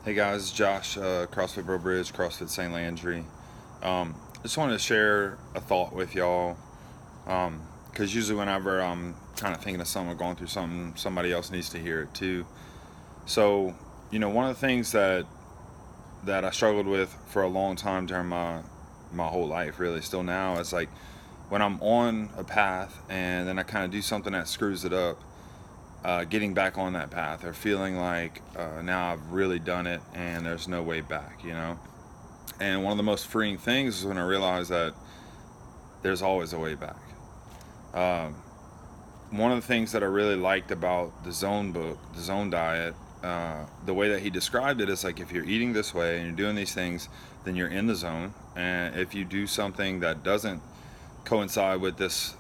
Hey guys, it's Josh, CrossFit Bro Bridge, CrossFit St. Landry. Just wanted to share a thought with y'all, because usually whenever I'm kind of thinking of something or going through something, somebody else needs to hear it too. So, one of the things that I struggled with for a long time during my whole life, really, still now, is like when I'm on a path and then I kind of do something that screws it up, getting back on that path or feeling like now I've really done it and there's no way back. And one of the most freeing things is when I realize that there's always a way back. Um, One of the things that I really liked about the Zone book, the Zone diet, the way that he described it is like if you're eating this way and you're doing these things, then you're in the zone. And if you do something that doesn't coincide with this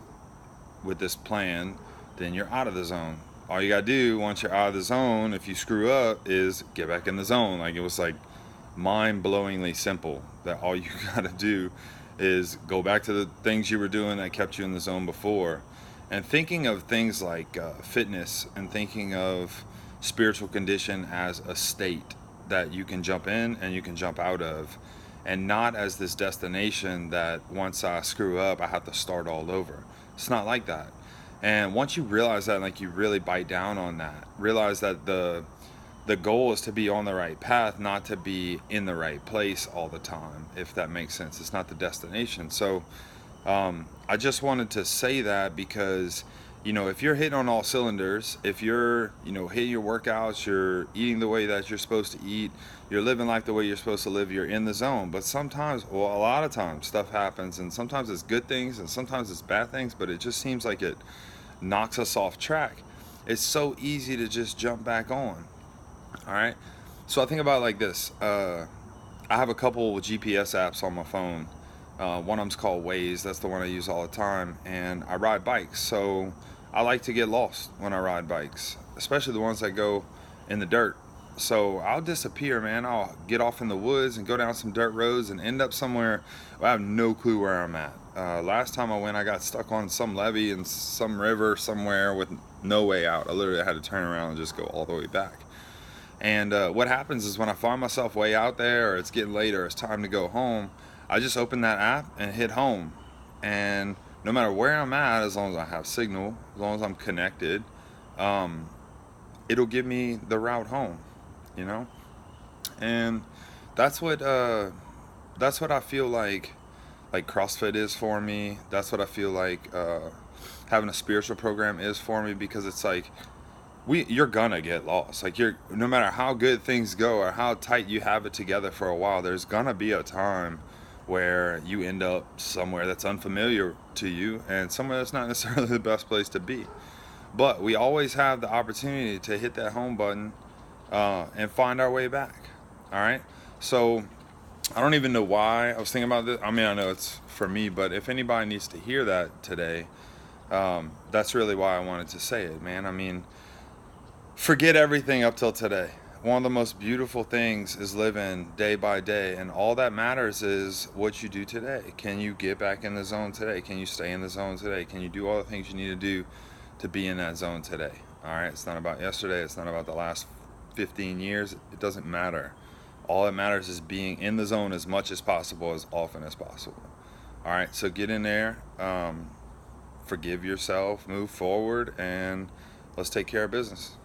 plan, then you're out of the zone. All you gotta do once you're out of the zone, if you screw up, is get back in the zone. Like it was like mind-blowingly simple. That all you gotta do is go back to the things you were doing that kept you in the zone before. And thinking of things like fitness and thinking of spiritual condition as a state that you can jump in and you can jump out of, and not as this destination that once I screw up, I have to start all over. It's not like that. And once you realize that, like you really bite down on that, realize that the goal is to be on the right path, not to be in the right place all the time, if that makes sense. It's not the destination. So I just wanted to say that because, if you're hitting on all cylinders, if you're, hitting your workouts, you're eating the way that you're supposed to eat, you're living life the way you're supposed to live, you're in the zone. But sometimes, well, a lot of times stuff happens, and sometimes it's good things and sometimes it's bad things, but it just seems like it knocks us off track. It's so easy to just jump back on. All right. So I think about it like this. I have a couple GPS apps on my phone. One of them's called Waze. That's the one I use all the time. And I ride bikes. So I like to get lost when I ride bikes, especially the ones that go in the dirt. So I'll disappear, man. I'll get off in the woods and go down some dirt roads and end up somewhere where I have no clue where I'm at. Last time I went, I got stuck on some levee in some river somewhere with no way out. I literally had to turn around and just go all the way back. And what happens is when I find myself way out there, or it's getting late, or it's time to go home, I just open that app and hit home. And no matter where I'm at, as long as I have signal, as long as I'm connected, um, it'll give me the route home. You know, and that's what uh, that's what I feel like CrossFit is for me. That's what I feel like having a spiritual program is for me, because it's like you're gonna get lost. Like you're no matter how good things go or how tight you have it together for a while, there's gonna be a time where you end up somewhere that's unfamiliar to you and somewhere that's not necessarily the best place to be. But we always have the opportunity to hit that home button and find our way back. All right. So I don't even know why I was thinking about this. I mean, I know it's for me, but if anybody needs to hear that today, that's really why I wanted to say it, man. I mean, forget everything up till today. One of the most beautiful things is living day by day, and all that matters is what you do today. Can you get back in the zone today? Can you stay in the zone today? Can you do all the things you need to do to be in that zone today? All right, it's not about yesterday, it's not about the last 15 years. It doesn't matter. All that matters is being in the zone as much as possible, as often as possible. All right, so get in there, forgive yourself, move forward, and let's take care of business.